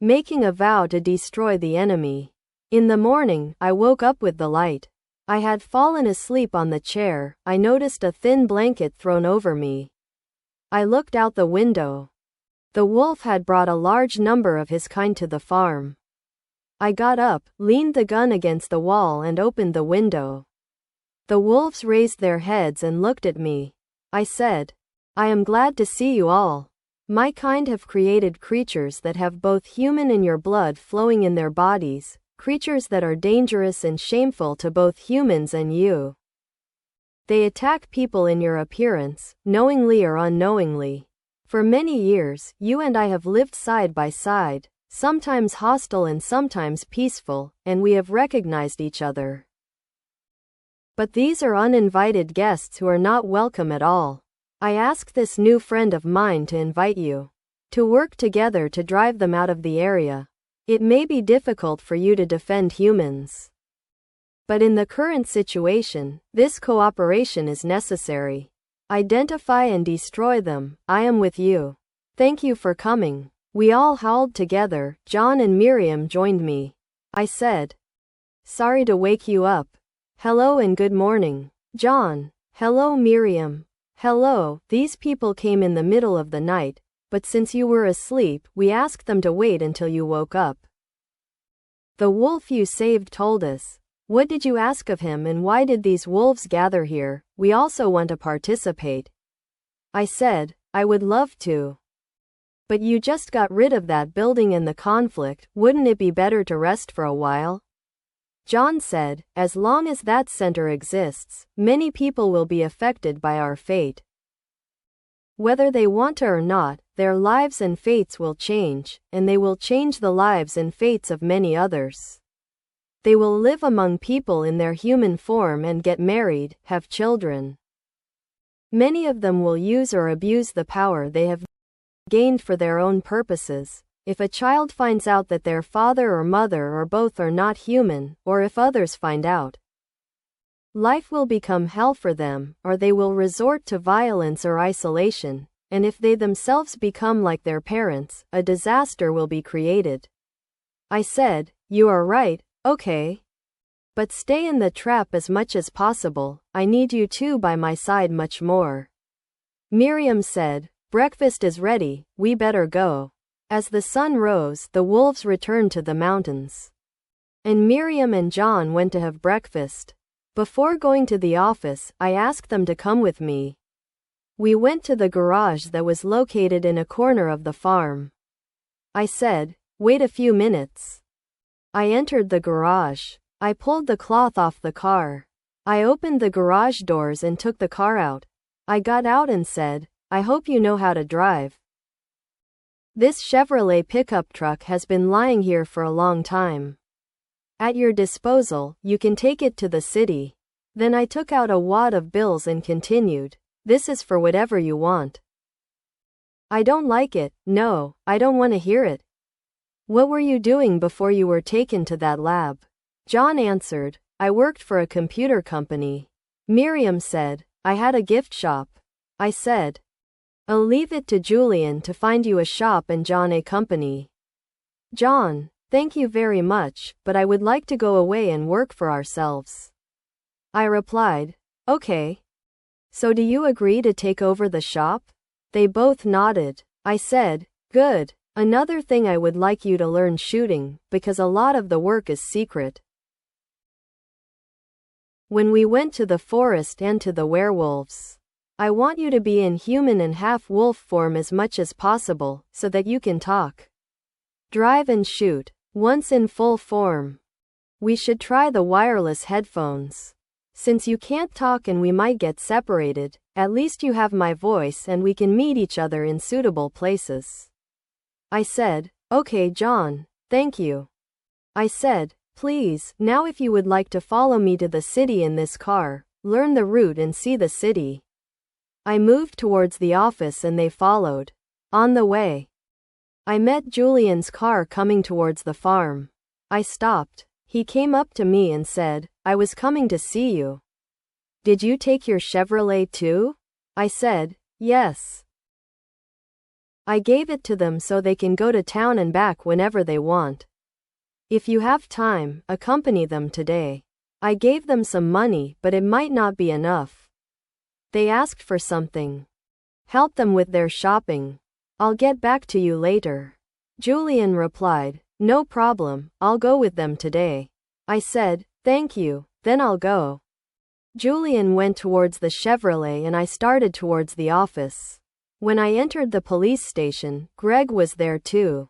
making a vow to destroy the enemy. In the morning, I woke up with the light. I had fallen asleep on the chair. I noticed a thin blanket thrown over me. I looked out the window. The wolf had brought a large number of his kind to the farm. I got up, leaned the gun against the wall and opened the window. The wolves raised their heads and looked at me. I said, "I am glad to see you all. My kind have created creatures that have both human and your blood flowing in their bodies, creatures that are dangerous and shameful to both humans and you. They attack people in your appearance, knowingly or unknowingly. For many years, you and I have lived side by side, sometimes hostile and sometimes peaceful, and we have recognized each other. But these are uninvited guests who are not welcome at all. I ask this new friend of mine to invite you to work together to drive them out of the area. It may be difficult for you to defend humans. But in the current situation, this cooperation is necessary. Identify and destroy them. I am with you. Thank you for coming." We all howled together. John and Miriam joined me. I said, "Sorry to wake you up. Hello and good morning." John, "Hello Miriam." "Hello." These people came in the middle of the night, but since you were asleep, we asked them to wait until you woke up. The wolf you saved told us. What did you ask of him and why did these wolves gather here? We also want to participate. I said, I would love to. But you just got rid of that building and the conflict, wouldn't it be better to rest for a while? John said, as long as that center exists, many people will be affected by our fate. Whether they want to or not, their lives and fates will change, and they will change the lives and fates of many others. They will live among people in their human form and get married, have children. Many of them will use or abuse the power they have gained for their own purposes. If a child finds out that their father or mother or both are not human, or if others find out, life will become hell for them, or they will resort to violence or isolation, and if they themselves become like their parents, a disaster will be created. I said, you are right, okay. But stay in the trap as much as possible. I need you two by my side much more. Miriam said, breakfast is ready, we better go. As the sun rose, the wolves returned to the mountains. And Miriam and John went to have breakfast. Before going to the office, I asked them to come with me. We went to the garage that was located in a corner of the farm. I said, wait a few minutes. I entered the garage. I pulled the cloth off the car. I opened the garage doors and took the car out. I got out and said, I hope you know how to drive. This Chevrolet pickup truck has been lying here for a long time. At your disposal, you can take it to the city. Then I took out a wad of bills and continued, this is for whatever you want. I don't like it, no, I don't want to hear it. What were you doing before you were taken to that lab? John answered, I worked for a computer company. Miriam said, I had a gift shop. I said, I'll leave it to Julian to find you a shop and John a company. John, thank you very much, but I would like to go away and work for ourselves. I replied, okay. So do you agree to take over the shop? They both nodded. I said, good. Another thing I would like you to learn shooting, because a lot of the work is secret. When we went to the forest and to the werewolves, I want you to be in human and half-wolf form as much as possible, so that you can talk, drive and shoot, once in full form. We should try the wireless headphones. Since you can't talk and we might get separated, at least you have my voice and we can meet each other in suitable places. I said, okay John, thank you. I said, please, now if you would like to follow me to the city in this car, learn the route and see the city. I moved towards the office and they followed. On the way, I met Julian's car coming towards the farm. I stopped. He came up to me and said, I was coming to see you. Did you take your Chevrolet too? I said, yes. I gave it to them so they can go to town and back whenever they want. If you have time, accompany them today. I gave them some money, but it might not be enough. They asked for something. Help them with their shopping. I'll get back to you later. Julian replied, No problem, I'll go with them today. I said, Thank you, then I'll go. Julian went towards the Chevrolet and I started towards the office. When I entered the police station, Greg was there too.